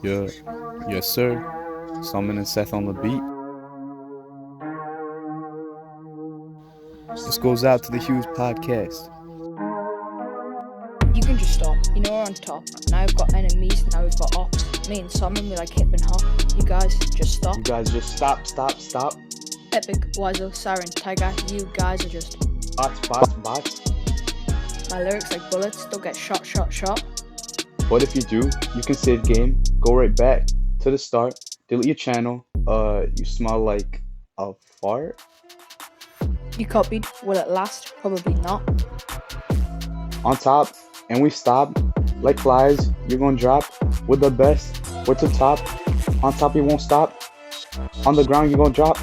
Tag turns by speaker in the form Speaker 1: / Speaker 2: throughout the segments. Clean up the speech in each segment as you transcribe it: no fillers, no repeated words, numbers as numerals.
Speaker 1: Yeah, yes, sir. Salmon and Seth on the beat. This goes out to the HEWS Podcast.
Speaker 2: You can just stop. You know we're on top. Now we've got enemies, now we've got ops. Me and Simon, we like hip and hop. You guys just stop.
Speaker 3: You guys just stop.
Speaker 2: Epic, Wiser, Siren, Tiger, you guys are just...
Speaker 3: Bots.
Speaker 2: My lyrics like bullets, don't get shot.
Speaker 3: But if you do, you can save game, go right back to the start, delete your channel. You smell like a fart.
Speaker 2: You copied, will it last? Probably not.
Speaker 3: On top, and we stop. Like flies, you're gonna drop. We're the best, we're to top. On top, you won't stop. On the ground, you're gonna drop.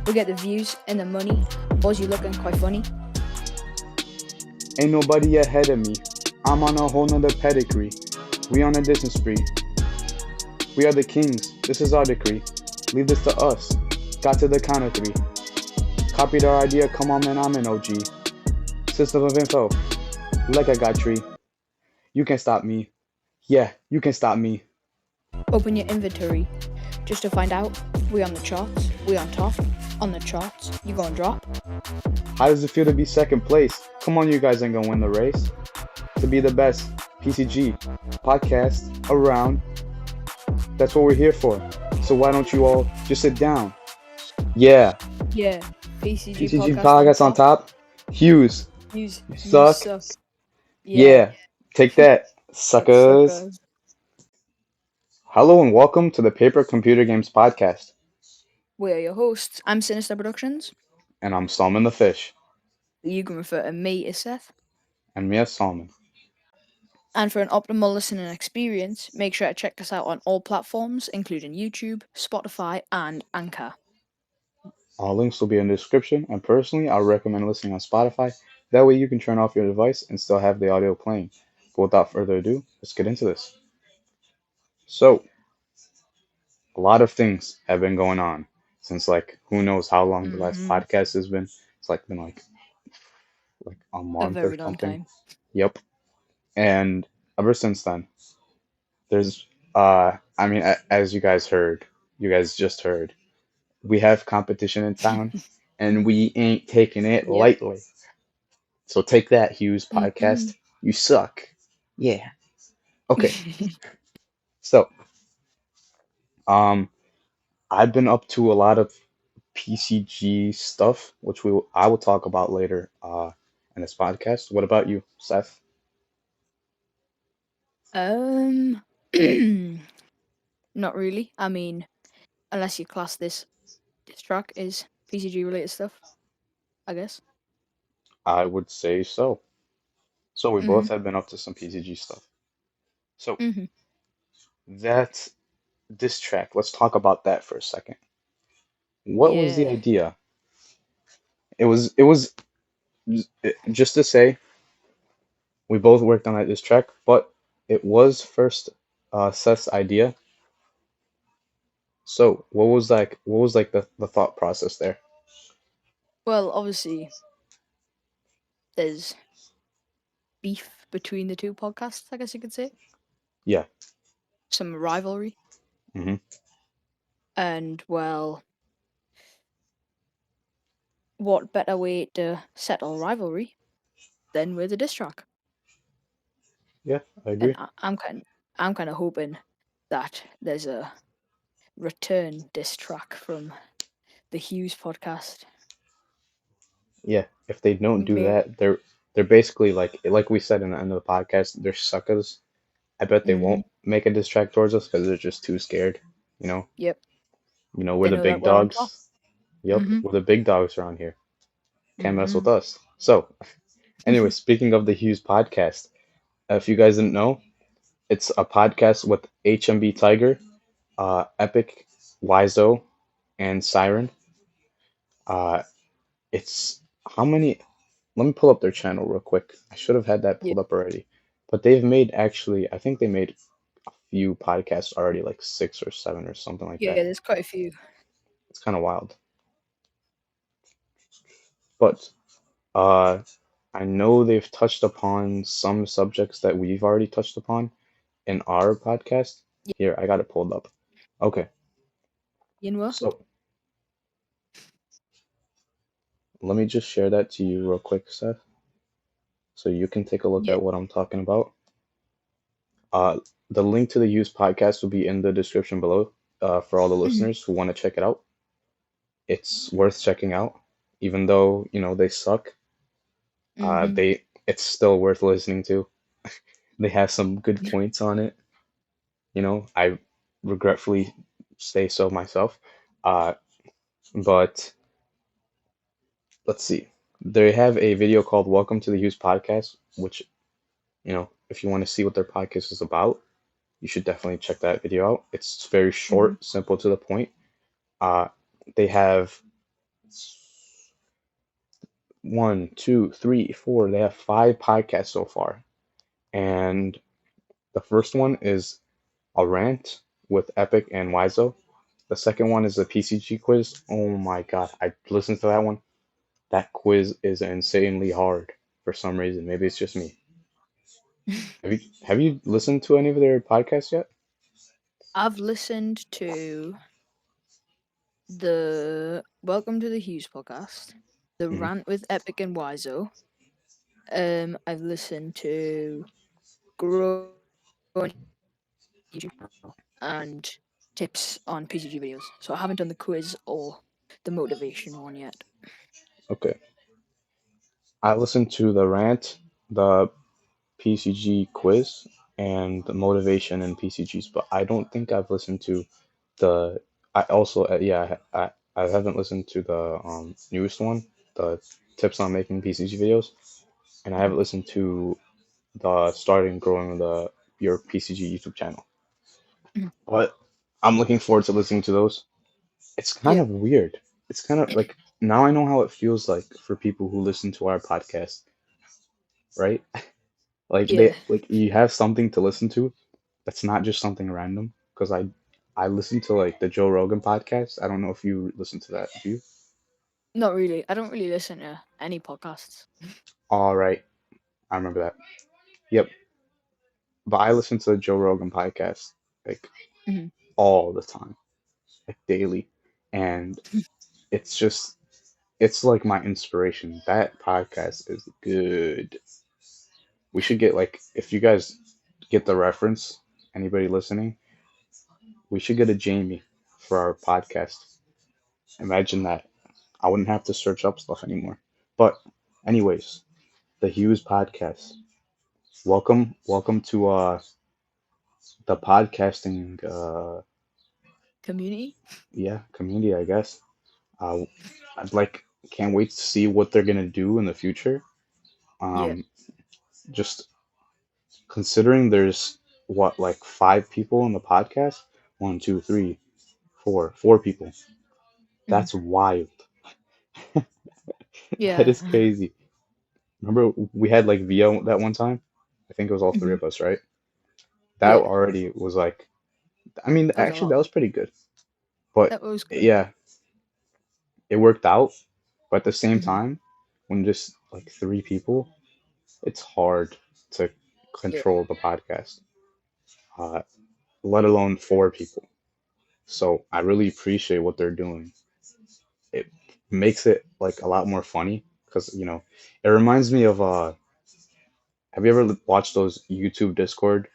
Speaker 2: We get the views and the money. Boys, you looking quite funny.
Speaker 3: Ain't nobody ahead of me. I'm on a whole nother pedigree. We on a distance spree. We are the kings. This is our decree. Leave this to us. Got to the count of 3. Copied our idea. Come on, man. I'm an OG. System of info. Like I got tree. You can stop me. Yeah, you can stop me.
Speaker 2: Open your inventory. Just to find out, we on the charts. We on top. On the charts. You gonna drop?
Speaker 3: How does it feel to be second place? Come on, you guys ain't gonna win the race. To be the best PCG podcast around. That's what we're here for. So why don't you all just sit down? Yeah.
Speaker 2: Yeah. PCG
Speaker 3: Podcast on top. HEWS.
Speaker 2: You
Speaker 3: Suck. Yeah. Take that, suckers. Hello and welcome to the Paper Computer Games Podcast.
Speaker 2: We are your hosts. I'm Sinister Productions.
Speaker 3: And I'm Salmon the Fish.
Speaker 2: You can refer to me as Seth.
Speaker 3: And me as Salmon.
Speaker 2: And for an optimal listening experience, make sure to check us out on all platforms, including YouTube, Spotify, and Anchor.
Speaker 3: All links will be in the description, and personally, I recommend listening on Spotify. That way you can turn off your device and still have the audio playing. But without further ado, let's get into this. So, a lot of things have been going on since, who knows how long the last podcast has been. It's been like a month or something.
Speaker 2: Long time.
Speaker 3: Yep. And ever since then, there's, as you guys just heard, we have competition in town, and we ain't taking it lightly. So take that, HEWS Podcast. You suck. Yeah. Okay. So, I've been up to a lot of PCG stuff, which I will talk about later in this podcast. What about you, Seth?
Speaker 2: Not really. I mean, unless you class this track as PCG related stuff, I guess.
Speaker 3: I would say so. So we both have been up to some PCG stuff. So that this track, let's talk about that for a second. What was the idea? It was just to say we both worked on this track, but it was first Seth's idea. So what was the thought process there?
Speaker 2: Well, obviously there's beef between the two podcasts, I guess you could say.
Speaker 3: Yeah.
Speaker 2: Some rivalry. And, well, what better way to settle rivalry than with a diss track?
Speaker 3: Yeah, I agree.
Speaker 2: And I'm kind of hoping that there's a return diss track from the HEWS Podcast.
Speaker 3: Yeah, if they don't do that, they're basically like we said in the end of the podcast, they're suckers. I bet they won't make a diss track towards us because they're just too scared, you know?
Speaker 2: Yep.
Speaker 3: You know, we're the big dogs. Yep, we're the big dogs around here. Can't mess with us. So, anyway, speaking of the HEWS Podcast, if you guys didn't know, it's a podcast with HMB Tiger, Epic, Wizo, and Siren. It's how many? Let me pull up their channel real quick. I should have had that pulled up already. But they've made I think they made a few podcasts already, like 6 or 7 or something like that.
Speaker 2: Yeah, there's quite a few.
Speaker 3: It's kind of wild. But I know they've touched upon some subjects that we've already touched upon in our podcast. Here, I got it pulled up. Okay,
Speaker 2: You know what?
Speaker 3: so let me just share that to you real quick, Seth, so you can take a look
Speaker 2: Yeah.
Speaker 3: at what I'm talking about. Uh, the link to the HEWS podcast will be in the description below, for all the
Speaker 2: Mhm.
Speaker 3: listeners who want to check it out. It's worth checking out, even though, they suck.
Speaker 2: Mhm.
Speaker 3: It's still worth listening to. They have some good points on it. I regretfully say so myself. Uh, but let's see. They have a video called "Welcome to the HEWS Podcast," which, if you want to see what their podcast is about, you should definitely check that video out. It's very
Speaker 2: Mhm.
Speaker 3: short, simple to the point. Uh, they have one, two, three, four. They have five podcasts so far, and the first one is a rant with Epic and Wizo. The second one is a PCG quiz. Oh my God, I listened to that one. That quiz is insanely hard for some reason. Maybe it's just me. Have you listened to any of their podcasts yet?
Speaker 2: I've listened to the Welcome to the HEWS podcast, the
Speaker 3: Hmm.
Speaker 2: rant with Epic and Wizo. I've listened to Growing YouTube and tips on PCG videos. So I haven't done the quiz or the motivation one yet.
Speaker 3: Okay. I listened to the rant, the PCG quiz, and the motivation and PCGs, but I don't think I've listened to the. I also, yeah, I haven't listened to the newest one, the tips on making PCG videos, and I
Speaker 2: Mhm.
Speaker 3: haven't listened to the starting growing your PCG YouTube channel.
Speaker 2: Mhm.
Speaker 3: But I'm looking forward to listening to those. It's kind
Speaker 2: Yeah.
Speaker 3: of weird. It's kind of like now I know how it feels like for people who listen to our podcast, right? Like
Speaker 2: Yeah.
Speaker 3: you have something to listen to that's not just something random. Because I listen to like the Joe Rogan podcast. I don't know if you listen to that. Do you?
Speaker 2: Not really. I don't really listen to any podcasts.
Speaker 3: All right, I remember that. Yep, but I listen to the Joe Rogan podcast like
Speaker 2: Mhm.
Speaker 3: all the time, like daily, and it's just it's like my inspiration. That podcast is good. We should get like if you guys get the reference, anybody listening, we should get a Jamie for our podcast. Imagine that. I wouldn't have to search up stuff anymore. But anyways, the HEWS Podcast. Welcome to the podcasting
Speaker 2: Community?
Speaker 3: community, I guess. Uh I'd like can't wait to see what they're gonna do in the future.
Speaker 2: Yeah.
Speaker 3: Um just considering there's what like five people on the podcast. One, two, three, four people.
Speaker 2: Mhm.
Speaker 3: That's wild. That
Speaker 2: Yeah.
Speaker 3: is crazy. Remember we had like Vio that one time? I think it was all three
Speaker 2: Mhm.
Speaker 3: of us, right? That
Speaker 2: Yeah.
Speaker 3: already was like, I mean,
Speaker 2: That was a
Speaker 3: actually,
Speaker 2: lot.
Speaker 3: that was pretty good. But
Speaker 2: That was good.
Speaker 3: yeah, it worked out. But at the same
Speaker 2: Mhm.
Speaker 3: time, when just like three people, it's hard to
Speaker 2: Yeah.
Speaker 3: control the podcast, uh, let alone four people. So I really appreciate what they're doing. It makes it like a lot more funny because it reminds me of have you ever watched those YouTube Discord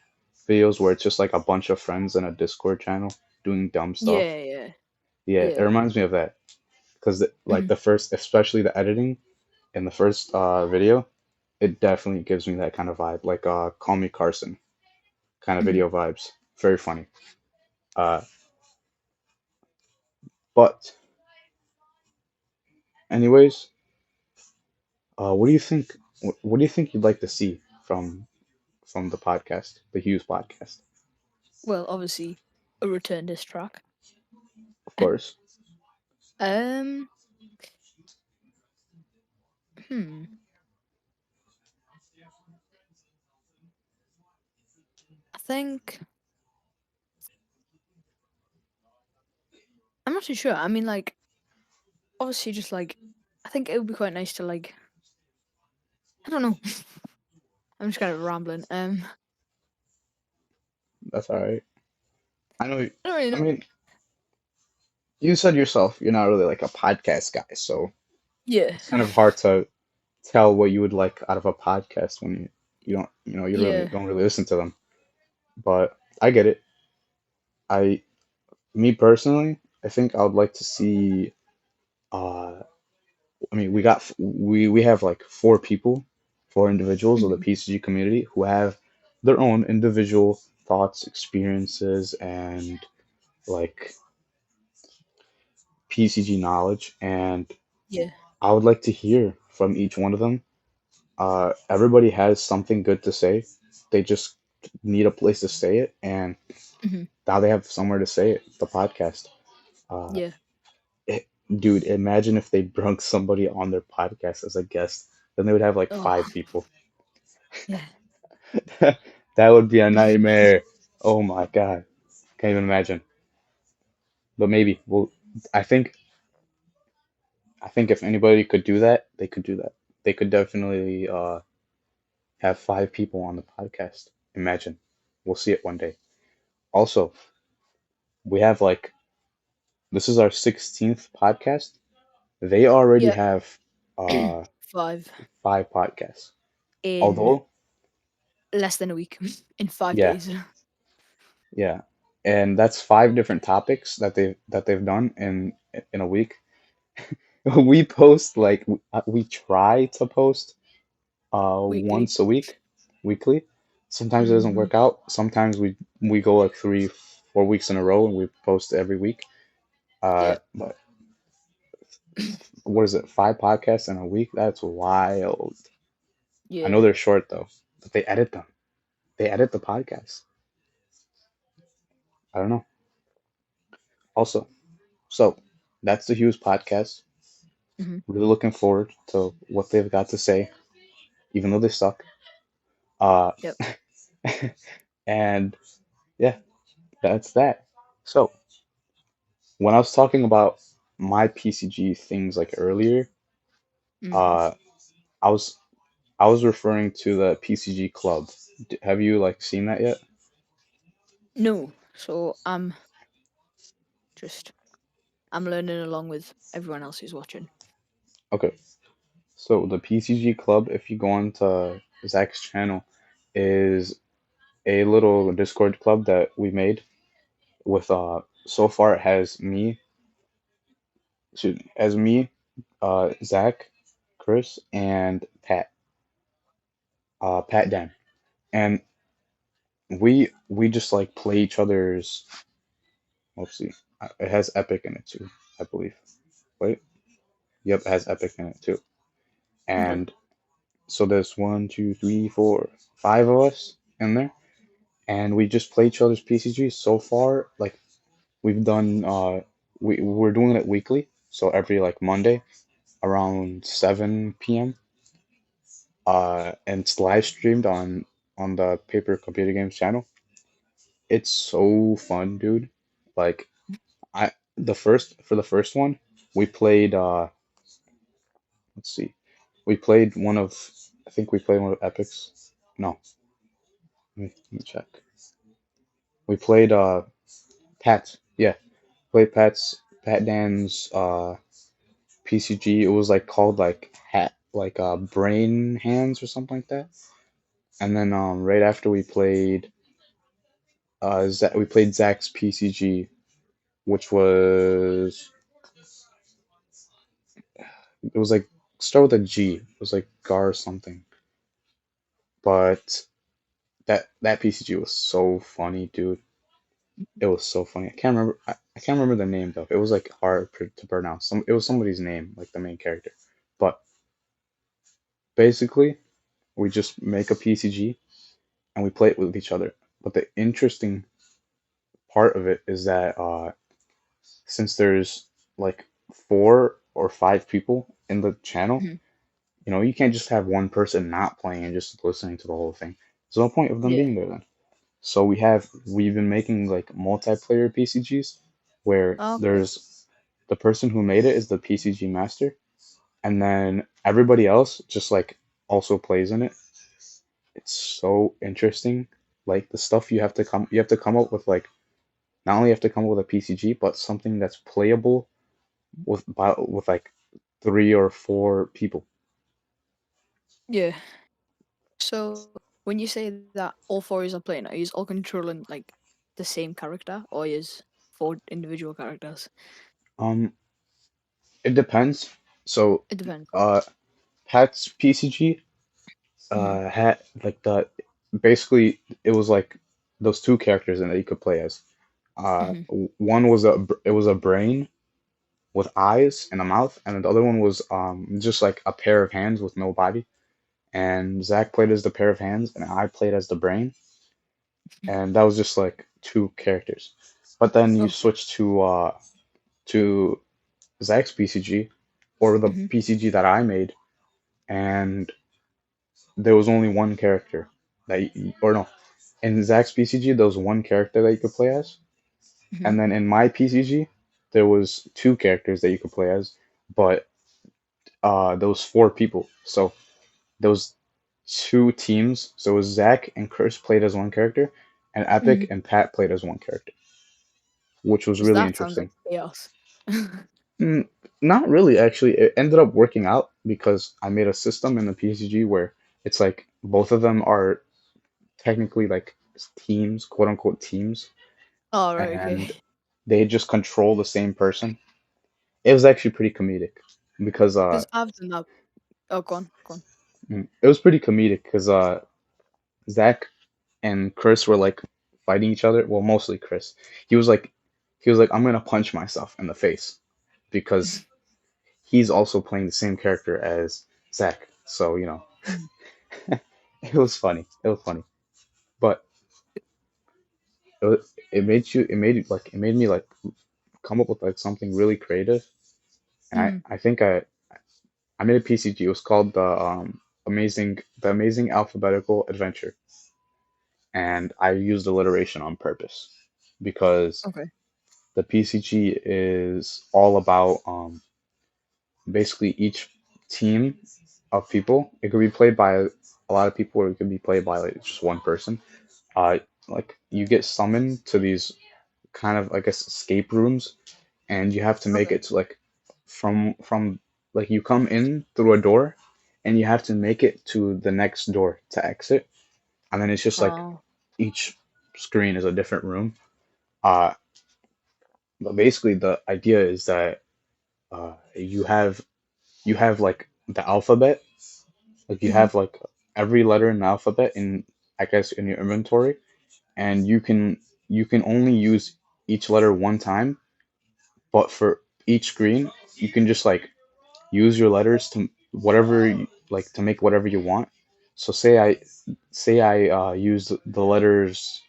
Speaker 3: videos where it's just like a bunch of friends in a Discord channel doing dumb stuff?
Speaker 2: Yeah. Yeah.
Speaker 3: Yeah, it
Speaker 2: Yeah.
Speaker 3: reminds me of that because like
Speaker 2: Mhm.
Speaker 3: the first, especially the editing in the first video, it definitely gives me that kind of vibe, like Call Me Carson kind of
Speaker 2: Mhm.
Speaker 3: video vibes. Very funny. Uh, but anyways, what do you think? What do you think you'd like to see from the podcast, the HEWS podcast?
Speaker 2: Well, obviously, a return diss track.
Speaker 3: Of course,
Speaker 2: Um. Hmm. I think I'm not too sure. I mean, like, obviously, just like, I think it would be quite nice to like. I don't know. I'm just kind of rambling.
Speaker 3: that's all right. I know.
Speaker 2: I don't really
Speaker 3: I
Speaker 2: know.
Speaker 3: mean, you said yourself you're not really like a podcast guy, so
Speaker 2: Yeah,
Speaker 3: it's kind of hard to tell what you would like out of a podcast when you don't, you really
Speaker 2: yeah,
Speaker 3: don't really listen to them. But I get it. I, me personally, I think I would like to see. Uh, I mean, we have like four people, four individuals of the
Speaker 2: mhm,
Speaker 3: PCG community who have their own individual thoughts, experiences, and like PCG knowledge, and
Speaker 2: yeah,
Speaker 3: I would like to hear from each one of them. Everybody has something good to say. They just need a place to say it, and
Speaker 2: mhm,
Speaker 3: now they have somewhere to say it. The podcast. Uh,
Speaker 2: yeah.
Speaker 3: dude, imagine if they brought somebody on their podcast as a guest. Then they would have like
Speaker 2: Oh,
Speaker 3: five people.
Speaker 2: yeah.
Speaker 3: That would be a nightmare. Oh my God. Can't even imagine. But maybe. Well, I think I think if anybody could do that, they could do that. They could definitely have five people on the podcast. Imagine. We'll see it one day. Also, we have like this is our 16th podcast. They already
Speaker 2: Yeah.
Speaker 3: have uh
Speaker 2: 5
Speaker 3: five podcasts.
Speaker 2: in
Speaker 3: Although,
Speaker 2: less than a week. In five
Speaker 3: yeah,
Speaker 2: days.
Speaker 3: yeah. And that's five different topics that they've done in a week. We post like we try to post
Speaker 2: Weekly.
Speaker 3: once a week, weekly. Sometimes it doesn't
Speaker 2: Hmm.
Speaker 3: work out. Sometimes we go like 3 4 weeks in a row and we post every week.
Speaker 2: Yeah.
Speaker 3: But what is it? Five podcasts in a week? That's wild. I know
Speaker 2: Yeah.
Speaker 3: they're short though, but they edit them. They edit the podcast. I don't know. Also, so that's the HEWS podcast.
Speaker 2: Hmm.
Speaker 3: Really looking forward to what they've got to say, even though they suck. Uh,
Speaker 2: Yep.
Speaker 3: and yeah, that's that. So when I was talking about my PCG things like earlier,
Speaker 2: Hmm.
Speaker 3: uh, I was I was referring to the PCG Club. Have you like seen that yet?
Speaker 2: No. So just I'm learning along with everyone else who's watching.
Speaker 3: Okay, so the PCG Club, if you go onto Zach's channel, is a little Discord club that we made with so far it has me, Zach, Chris, and Pat Dan, and we just like play each other's. Let's see, it has Epic in it too, I believe. Wait, yep, it has Epic in it too,
Speaker 2: Okay.
Speaker 3: and so there's one, two, three, four, five of us in there, and we just play each other's PCG. So far, like we've done, we're doing it weekly, so every like Monday around 7 p.m. And it's live streamed on the Paper Computer Games channel. It's so fun, dude. Like I the first one, we played let's see. We played one of I think we played one of Epic's. No, let me check. We played Pat's. Yeah, played Pat Dan's PCG. It was like called like Brain Hands or something like that. And then right after we played Zach's PCG, which was it was like start with a G. It was like Gar something. But that PCG was so funny, dude. It was so funny. I can't remember the name though. It was like hard to pronounce. It was somebody's name, like the main character. But basically, we just make a PCG and we play it with each other. But the interesting part of it is that since there's like 4 or 5 people in the channel,
Speaker 2: Hmm.
Speaker 3: you can't just have one person not playing and just listening to the whole thing. There's no point of them
Speaker 2: Yeah.
Speaker 3: being there then. So we've been making like multiplayer PCGs where
Speaker 2: Okay.
Speaker 3: there's the person who made it is the PCG master, and then everybody else just like also plays in it. It's so interesting. Like the stuff you have to come up with like Not only have to come up with a PCG, but something that's playable with like 3 or 4 people.
Speaker 2: Yeah. So when you say that all four is are playing, are you all controlling like the same character, or is four individual characters?
Speaker 3: Um, it depends. So,
Speaker 2: It depends.
Speaker 3: uh, Pat's PCG
Speaker 2: Mm-hmm.
Speaker 3: had like the basically it was like those 2 characters in that you could play as.
Speaker 2: Mm-hmm.
Speaker 3: One was it was a brain with eyes and a mouth, and then the other one was just like a pair of hands with no body. And Zach played as the pair of hands, and I played as the brain, and that was just like 2 characters. But then you
Speaker 2: Okay.
Speaker 3: switch to Zach's PCG or the
Speaker 2: Mm-hmm.
Speaker 3: PCG that I made, and there was only one character or no, in Zach's PCG there was one character that you could play as,
Speaker 2: Mm-hmm.
Speaker 3: and then in my PCG there was 2 characters that you could play as, but there was 4 people, so there was 2 teams. So it was Zach and Chris played as one character, and Epic
Speaker 2: Mm-hmm.
Speaker 3: and Pat played as one character, which was
Speaker 2: Because
Speaker 3: really
Speaker 2: that sounds like
Speaker 3: interesting.
Speaker 2: chaos.
Speaker 3: Mm, Not really, actually. It ended up working out because I made a system in the PCG where it's like both of them are technically like teams, quote unquote teams,
Speaker 2: Oh, right, okay.
Speaker 3: and they just control the same person. It was actually pretty comedic because
Speaker 2: Because I've done that. Oh, go on, go on.
Speaker 3: it was pretty comedic because Zach and Chris were like fighting each other. Well, mostly Chris. He was like I'm gonna punch myself in the face because he's also playing the same character as Zach. So,
Speaker 2: Mhm.
Speaker 3: it was funny. It was funny. But it made me like come up with like something really creative. And
Speaker 2: Mhm.
Speaker 3: I think I made a PCG. It was called the Amazing Alphabetical Adventure. And I used alliteration on purpose because
Speaker 2: Okay.
Speaker 3: the PCG is all about basically each team of people. It could be played by a lot of people, or it could be played by like just one person. Like you get summoned to these kind of, I guess, escape rooms, and you have to make
Speaker 2: Okay.
Speaker 3: it to like from like you come in through a door, and you have to make it to the next door to exit, and then it's just like
Speaker 2: Oh.
Speaker 3: each screen is a different room. Uh, but basically the idea is that you have like the alphabet. Like you
Speaker 2: Mhm.
Speaker 3: have like every letter in the alphabet in, I guess, in your inventory, and you can only use each letter one time, but for each screen you can just like use your letters to like to make whatever you want. So say I use the letters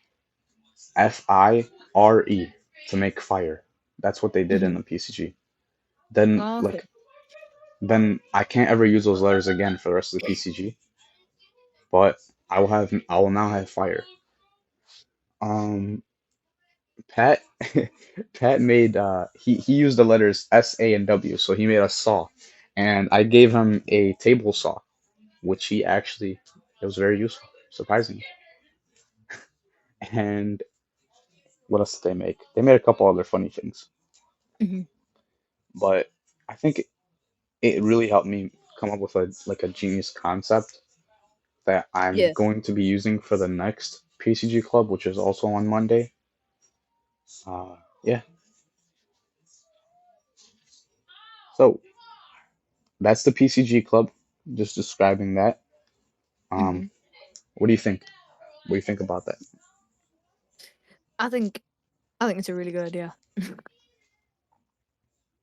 Speaker 3: FIRE to make fire. That's what they did in
Speaker 2: Mhm.
Speaker 3: the PCG. Then
Speaker 2: Oh, okay.
Speaker 3: like then I can't ever use those letters again for the rest of the PCG, but I will now have fire. Um, Pat Pat made he used the letters S, A, and W, so he made a saw, and I gave him a table saw, which he actually it was very useful, surprisingly. And what else did they make? They made a couple other funny things,
Speaker 2: Mhm.
Speaker 3: but I think it really helped me come up with a genius concept that I'm
Speaker 2: Yeah.
Speaker 3: going to be using for the next PCG club, which is also on Monday. Yeah, so that's the PCG club. Just describing that. Um,
Speaker 2: Mhm.
Speaker 3: what do you think? What do you think about that?
Speaker 2: I think I think it's a really good idea.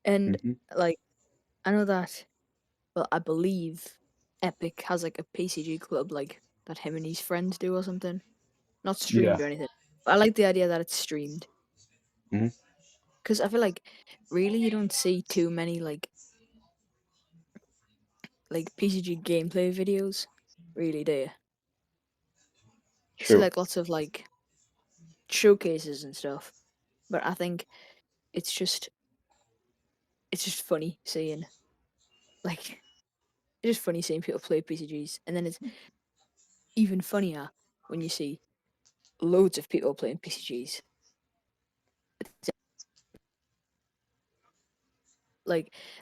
Speaker 2: And
Speaker 3: Hmm.
Speaker 2: like I know that. Well, I believe Epic has like a PCG club like that him and his friends do or something. Not
Speaker 3: Yeah.
Speaker 2: streamed or anything. But I like the idea that it's streamed
Speaker 3: Hmm.
Speaker 2: because I feel like really you don't see too many like PCG gameplay videos. Really, do you? You see
Speaker 3: True.
Speaker 2: like lots of like showcases and stuff. But I think it's just it's just funny seeing like it's just funny seeing people play PCGs, and then it's even funnier when you see loads of people playing PCGs.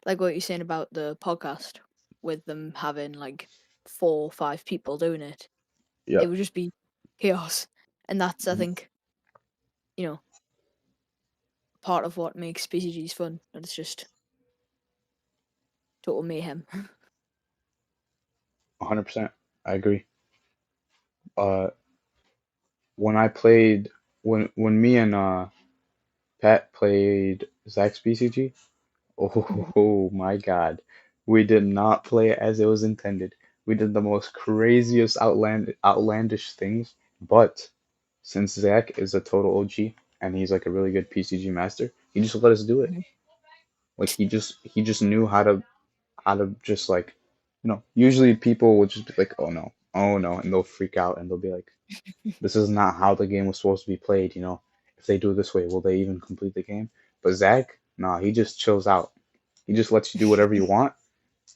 Speaker 2: like what you're saying about the podcast with them having like 4 or 5 people doing it.
Speaker 3: Yeah,
Speaker 2: It would just be chaos, and that's I
Speaker 3: mhm,
Speaker 2: think you know part of what makes PCGs fun. And it's just total mayhem.
Speaker 3: 100%. I agree. Uh, when I played, when me and Pat played Zach's PCG,
Speaker 2: Mhm.
Speaker 3: oh my God, we did not play it as it was intended. We did the most craziest outlandish things, but since Zach is a total OG and he's like a really good PCG master, he just let us do it.
Speaker 2: Mhm.
Speaker 3: Like he just knew how to just like, usually people would just be like, oh no, and they'll freak out and they'll be like, this is not how the game was supposed to be played. If they do it this way, will they even complete the game? But Zach, nah, he just chills out. He just lets you do whatever you want,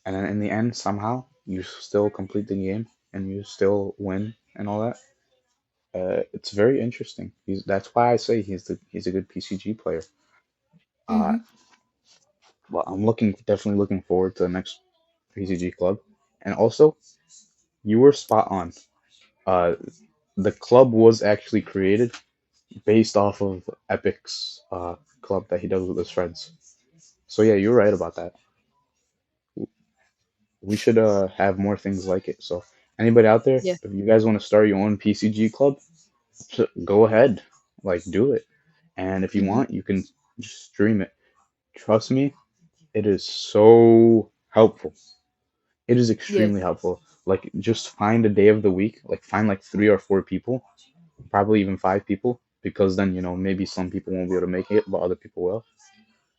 Speaker 3: and then in the end, somehow you still complete the game and you still win and all that. It's very interesting. That's why I say he's a good PCG player. Uh,
Speaker 2: Mhm.
Speaker 3: well, I'm definitely looking forward to the next PCG club, and also you were spot on. Uh, the club was actually created based off of Epic's club that he does with his friends. So yeah, you're right about that. We should have more things like it. So anybody out there,
Speaker 2: Yeah.
Speaker 3: if you guys want to start your own PCG club, go ahead, like do it. And if you
Speaker 2: Mhm.
Speaker 3: want, you can just stream it. Trust me, it is so helpful. It is
Speaker 2: Yeah.
Speaker 3: extremely helpful. Like just find a day of the week, like find like 3 or 4 people, probably even 5 people, because then maybe some people won't be able to make it, but other people will.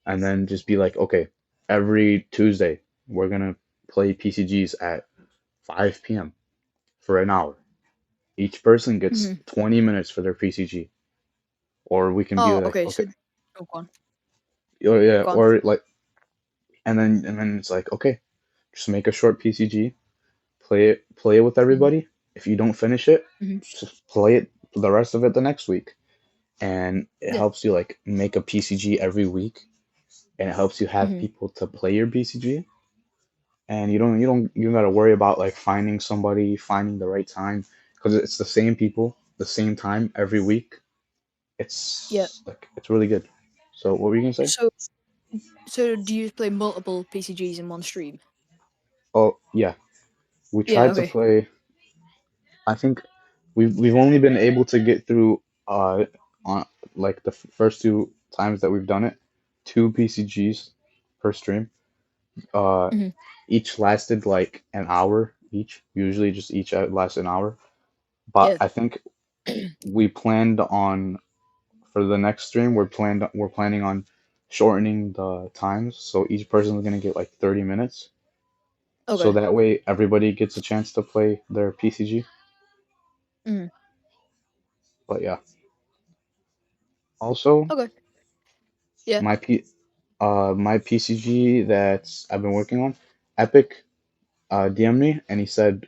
Speaker 3: And then just be like, okay, every Tuesday we're gonna play PCGs at 5 p.m. for an hour. Each person gets
Speaker 2: Mhm.
Speaker 3: 20 minutes for their PCG, or we can be
Speaker 2: Oh,
Speaker 3: like,
Speaker 2: okay.
Speaker 3: okay,
Speaker 2: So, oh,
Speaker 3: or yeah,
Speaker 2: go on.
Speaker 3: or like, and then it's like, okay, just make a short PCG, play it with
Speaker 2: Mhm.
Speaker 3: everybody. If you don't finish it,
Speaker 2: Mhm.
Speaker 3: just play it the rest of it the next week, and it
Speaker 2: Yeah.
Speaker 3: helps you like make a PCG every week, and it helps you have
Speaker 2: Mhm.
Speaker 3: people to play your PCG, and you don't gotta worry about like finding somebody, finding the right time, because it's the same people, the same time every week.
Speaker 2: Yeah.
Speaker 3: It's really good. So what were you gonna say?
Speaker 2: So, do you play multiple PCGs in one stream?
Speaker 3: Oh yeah, we
Speaker 2: Yeah.
Speaker 3: tried to
Speaker 2: Okay.
Speaker 3: play. I think we've only been able to get through on like the first 2 times that we've done it, 2 PCGs per stream. Uh,
Speaker 2: Mhm.
Speaker 3: each lasted like an hour each. Usually just each lasts an hour. But
Speaker 2: Yeah.
Speaker 3: I think we planned on for the next stream. We're planning on shortening the times, so each person is gonna get like 30 minutes. So
Speaker 2: Okay.
Speaker 3: that way everybody gets a chance to play their PCG.
Speaker 2: Mhm.
Speaker 3: But yeah, also
Speaker 2: Okay. Yeah.
Speaker 3: my PCG that I've been working on, Epic DM'd me and he said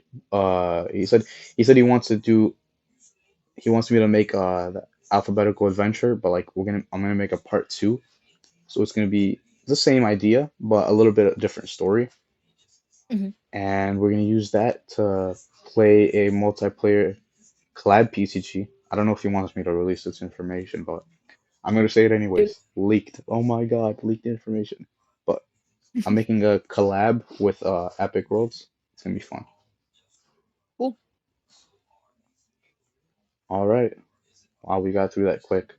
Speaker 3: he wants me to make the alphabetical adventure, but like I'm gonna make a part two, so it's gonna be the same idea but a little bit different story,
Speaker 2: Mhm.
Speaker 3: and we're gonna use that to play a multiplayer collab PCG. I don't know if he wants me to release this information, but I'm gonna say it
Speaker 2: Do.
Speaker 3: anyways. Leaked. Oh my god, leaked information. But I'm making a collab with Epic Worlds. It's gonna be fun.
Speaker 2: Cool.
Speaker 3: All right. Wow, we got through that quick.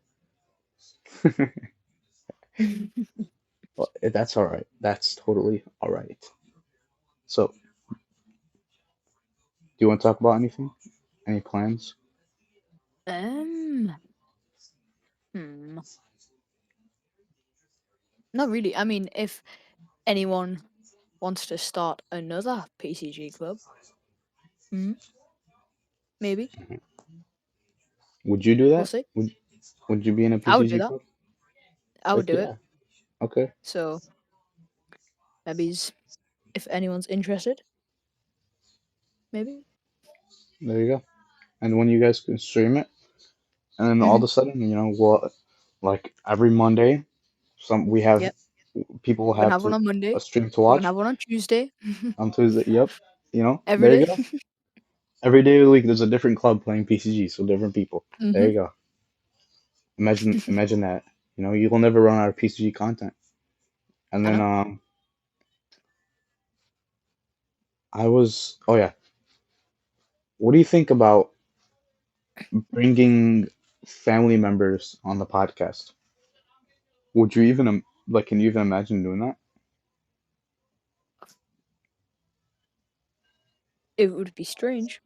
Speaker 3: But that's all right. That's totally all right. So, do you want to talk about anything? Any plans?
Speaker 2: um. Hmm. Not really. I mean, if anyone wants to start another PCG club, hmm, maybe
Speaker 3: Would you do
Speaker 2: we'll
Speaker 3: that?
Speaker 2: see.
Speaker 3: Would you be in a
Speaker 2: I would do
Speaker 3: PCG
Speaker 2: that.
Speaker 3: club?
Speaker 2: I would
Speaker 3: Heck
Speaker 2: do it.
Speaker 3: yeah. Okay.
Speaker 2: So maybe if anyone's interested, maybe.
Speaker 3: There you go. And when you guys can stream it, and then all of
Speaker 2: Hmm.
Speaker 3: a sudden, Like every Monday, some we have
Speaker 2: Yep.
Speaker 3: people
Speaker 2: We're gonna
Speaker 3: have
Speaker 2: have one
Speaker 3: to
Speaker 2: on
Speaker 3: a
Speaker 2: Monday.
Speaker 3: stream to
Speaker 2: We're gonna
Speaker 3: watch
Speaker 2: have one on Tuesday.
Speaker 3: on Tuesday. Yep,
Speaker 2: Every
Speaker 3: there
Speaker 2: day.
Speaker 3: you go. Every day of the week, there's a different club playing PCG, so different people. There
Speaker 2: Mm-hmm.
Speaker 3: you go. Imagine that. You will never run out of PCG content. And
Speaker 2: I
Speaker 3: then
Speaker 2: know.
Speaker 3: oh yeah, what do you think about bringing family members on the podcast? Would you even like? Can you even imagine doing that?
Speaker 2: It would be strange.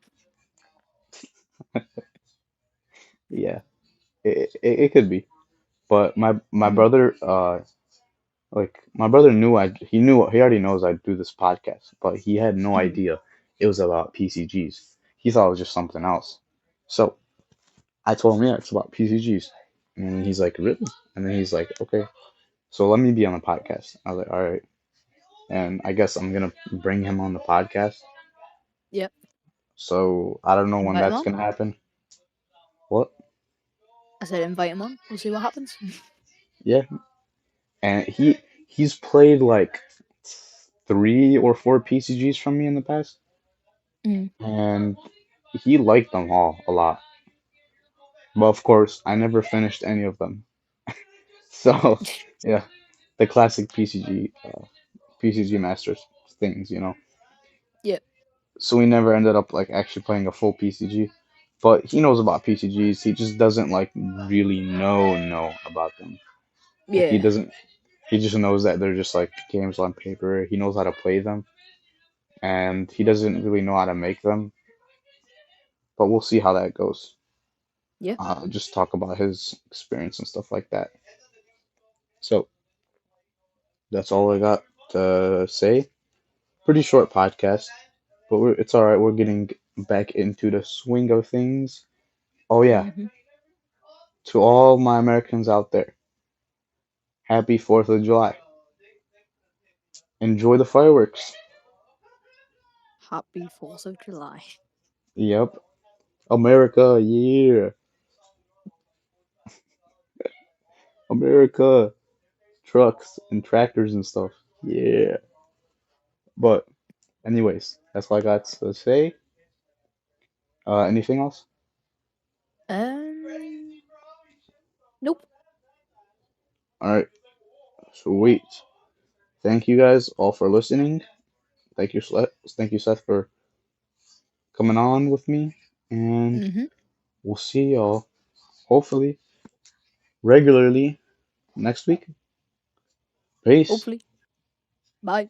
Speaker 3: Yeah, it could be. But my
Speaker 2: Mm-hmm.
Speaker 3: brother, my brother he already knows I do this podcast, but he had no
Speaker 2: Mm-hmm.
Speaker 3: idea it was about PCGs. He thought it was just something else. So I told him, yeah, it's about PCGs, and he's like, really? And then he's like, okay, so let me be on the podcast. I was like, all right, and I guess I'm gonna bring him on the podcast.
Speaker 2: Yep.
Speaker 3: So I don't know when
Speaker 2: Invite him
Speaker 3: that's
Speaker 2: on.
Speaker 3: gonna happen. What?
Speaker 2: I said invite him on. We'll see what happens.
Speaker 3: Yeah, and he's played like 3 or 4 PCGs from me in the past,
Speaker 2: Mm.
Speaker 3: and he liked them all a lot. But of course, I never finished any of them. So yeah, the classic PCG Masters things.
Speaker 2: Yep.
Speaker 3: So we never ended up like actually playing a full PCG. But he knows about PCGs. He just doesn't like really know about them. Like he
Speaker 2: Yeah.
Speaker 3: doesn't. He just knows that they're just like games on paper. He knows how to play them, and he doesn't really know how to make them. But we'll see how that goes.
Speaker 2: Yeah.
Speaker 3: Just talk about his experience and stuff like that. So that's all I got to say. Pretty short podcast, but it's all right. We're getting back into the swing of things. Oh yeah,
Speaker 2: Mm-hmm.
Speaker 3: to all my Americans out there, happy 4th of July. Enjoy the fireworks.
Speaker 2: Happy 4th of July.
Speaker 3: Yep. America, yeah. America. Trucks and tractors and stuff. Yeah. But anyways, that's all I got to say. Anything else?
Speaker 2: Um. Nope.
Speaker 3: All right. Sweet. Thank you guys all for listening. Thank you, Seth. Thank you, Seth, for coming on with me. And
Speaker 2: Mm-hmm.
Speaker 3: we'll see y'all hopefully regularly next week. Peace.
Speaker 2: Hopefully. Bye.